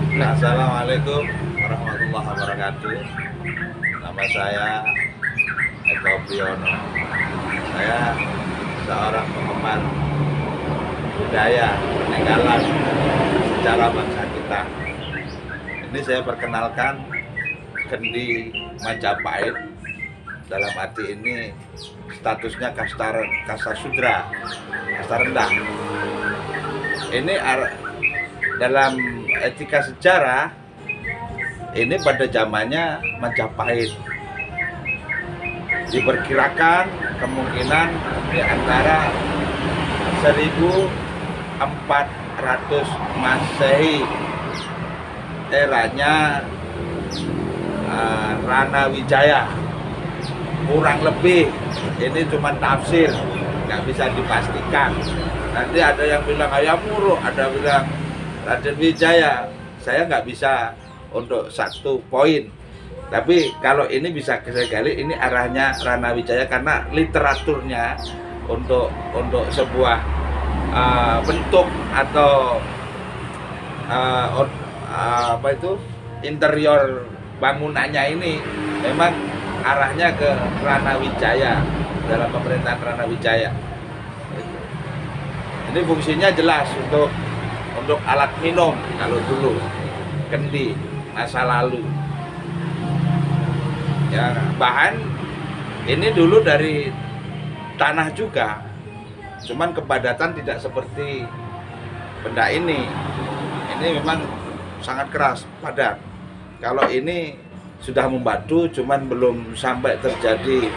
Assalamualaikum warahmatullahi wabarakatuh. Nama saya Eko Priyono. Saya seorang penggemar budaya peninggalan sejarah bangsa kita. Ini saya perkenalkan Kendi Majapahit. Dalam arti ini statusnya kasta sudra, kasta rendah. Ini dalam etika sejarah ini pada zamannya Majapahit. Diperkirakan kemungkinan di antara 1400 Masehi, eranya Rana Wijaya. Kurang lebih, ini cuma tafsir, nggak bisa dipastikan. Nanti ada yang bilang Hayam Wuruk, ada bilang Raden Wijaya. Saya nggak bisa untuk satu poin. Tapi kalau ini bisa saya gali, ini arahnya Rana Wijaya karena literaturnya untuk sebuah bentuk atau apa itu interior bangunannya ini memang arahnya ke Rana Wijaya, dalam pemerintahan Rana Wijaya. Ini fungsinya jelas untuk alat minum kalau dulu kendi masa lalu. Ya, bahan ini dulu dari tanah juga, cuman kepadatan tidak seperti benda ini. Ini memang sangat keras, padat. Kalau ini sudah membatu, cuman belum sampai terjadi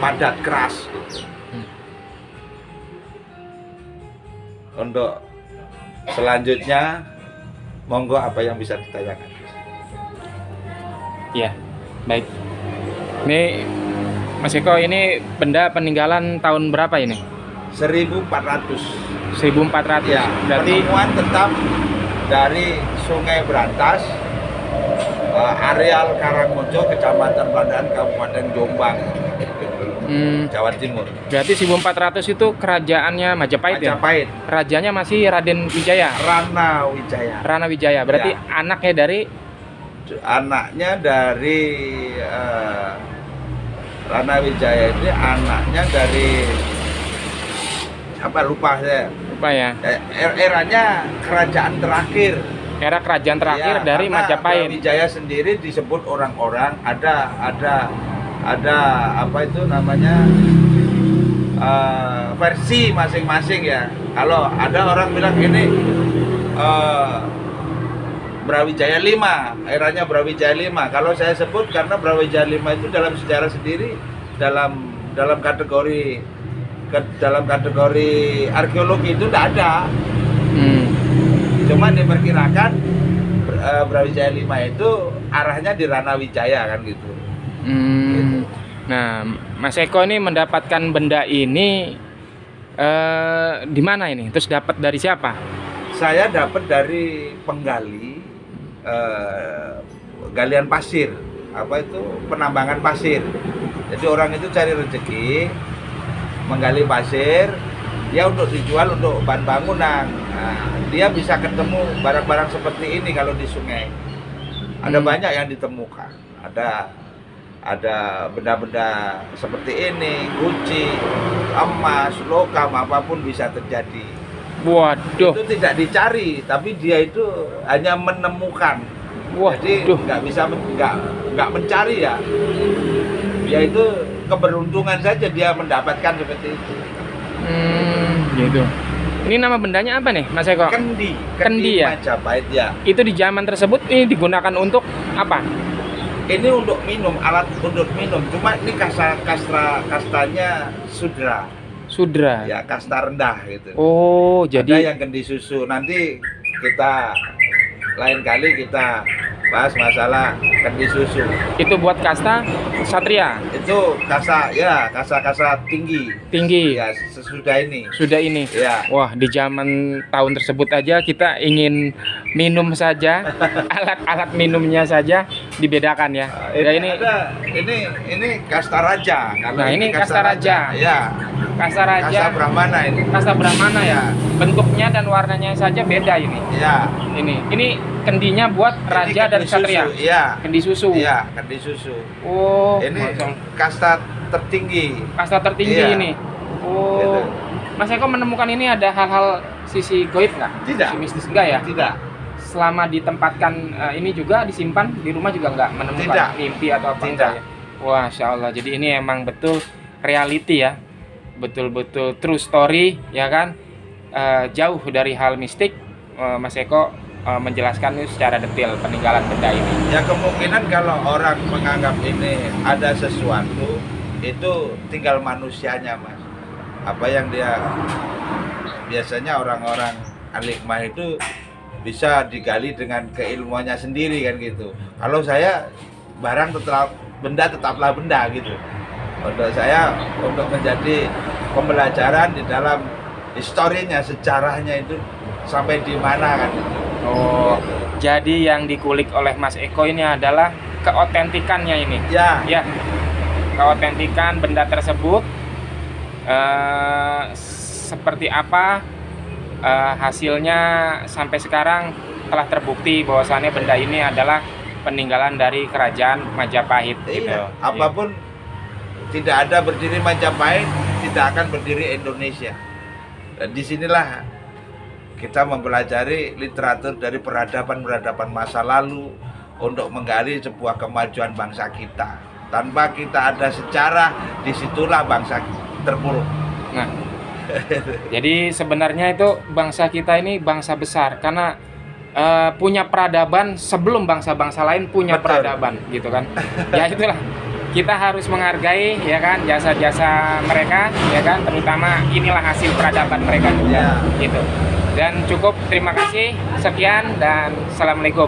padat keras gitu. Untuk selanjutnya, monggo apa yang bisa ditanyakan? Ya, baik. Ini Mas Eko, ini benda peninggalan tahun berapa ini? 1400. 1400. Ya, Berarti penemuan tetap dari Sungai Berantas, areal Karangmojo, Kecamatan Pandaan, Kabupaten Jombang, Jawa Timur. berarti 1400 itu kerajaannya Majapahit, Majapahit. ya? Rajanya masih Raden Wijaya. Rana Wijaya. Rana Wijaya. Berarti Ya. anaknya dari Rana Wijaya ini anaknya dari apa, lupa saya. apa ya? Eranya kerajaan terakhir. Era kerajaan terakhir Ya, dari karena Majapahit. Brawijaya sendiri disebut orang-orang ada apa itu namanya versi masing-masing ya. Kalau ada orang bilang ini Brawijaya 5, eranya Brawijaya 5. Kalau saya sebut karena Brawijaya 5 itu dalam sejarah sendiri, dalam kategori arkeologi itu tidak ada. Cuma diperkirakan Brawijaya 5 itu arahnya di Rana Wijaya kan gitu. Gitu. Nah, Mas Eko ini mendapatkan benda ini di mana ini? Terus dapat dari siapa? Saya dapat dari penggali galian pasir, apa itu penambangan pasir. Jadi orang itu cari rezeki, menggali pasir, ya untuk dijual untuk bahan bangunan. Nah, dia bisa ketemu barang-barang seperti ini kalau di sungai. Ada banyak yang ditemukan. Ada benda-benda seperti ini, guci, emas, logam, apapun bisa terjadi. Waduh. Itu tidak dicari, tapi dia itu hanya menemukan. Jadi nggak mencari ya. Dia itu keberuntungan saja dia mendapatkan seperti itu. Gitu. Ini nama bendanya apa nih, Mas Eko? Kendi ya? Majapahit ya. Itu di zaman tersebut ini digunakan untuk apa? Ini untuk minum, alat untuk minum. Cuma ini kastanya sudra. Sudra. Ya, kasta rendah gitu. Oh, Ada jadi yang kendi susu. Nanti kita lain kali kita bahas masalah kendi susu. itu buat kasta Satria Itu kasta tinggi. tinggi. Ya, sesudah ini. Sudah ini. Ya. Wah, di zaman tahun tersebut aja kita ingin minum saja, alat-alat minumnya saja dibedakan ya. Ya ini ada ini kasta raja. Kalau Nah, ini kasta raja. Ya. kasta raja, Kasta Brahmana ini. kasta Brahmana ya. Bentuknya dan warnanya saja beda ini. Ya. Ini kendinya buat raja dan satria. Iya. Kendi susu. Iya, kendi susu. Oh, Ini Masya Allah. kasta tertinggi. Kasta tertinggi Iya. ini. Oh, Gitu. Mas Eko menemukan ini ada hal-hal sisi goib nggak? Tidak. Sisi mistis enggak ya? Tidak. Selama ditempatkan ini juga disimpan di rumah juga nggak menemukan Tidak. mimpi atau apa Tidak. enggak ya? Wah, Masya Allah. Jadi ini emang betul reality ya, betul-betul true story ya kan. Jauh dari hal mistik, Mas Eko menjelaskan itu secara detail peninggalan benda ini. Ya kemungkinan kalau orang menganggap ini ada sesuatu itu tinggal manusianya, Mas. Apa yang dia biasanya orang-orang alikmah itu bisa digali dengan keilmuannya sendiri kan gitu. Kalau saya barang tetaplah benda gitu. Untuk saya untuk menjadi pembelajaran di dalam historinya, sejarahnya itu sampai di mana kan gitu. Oh, jadi yang dikulik oleh Mas Eko ini adalah keotentikannya ini. Ya, Ya, keotentikan benda tersebut seperti apa hasilnya sampai sekarang telah terbukti bahwasannya benda ini adalah peninggalan dari kerajaan Majapahit gitu. iya. Apapun tidak ada berdiri Majapahit, tidak akan berdiri Indonesia. Dan disinilah kita mempelajari literatur dari peradaban-peradaban masa lalu untuk menggali sebuah kemajuan bangsa kita. Tanpa kita ada sejarah, disitulah bangsa terpuruk. Nah, jadi sebenarnya itu bangsa kita ini bangsa besar karena punya peradaban sebelum bangsa-bangsa lain punya Betul. peradaban gitu kan. Ya itulah, kita harus menghargai ya kan jasa-jasa mereka ya kan, terutama inilah hasil peradaban mereka juga Ya. gitu. Dan cukup, terima kasih, sekian dan assalamualaikum.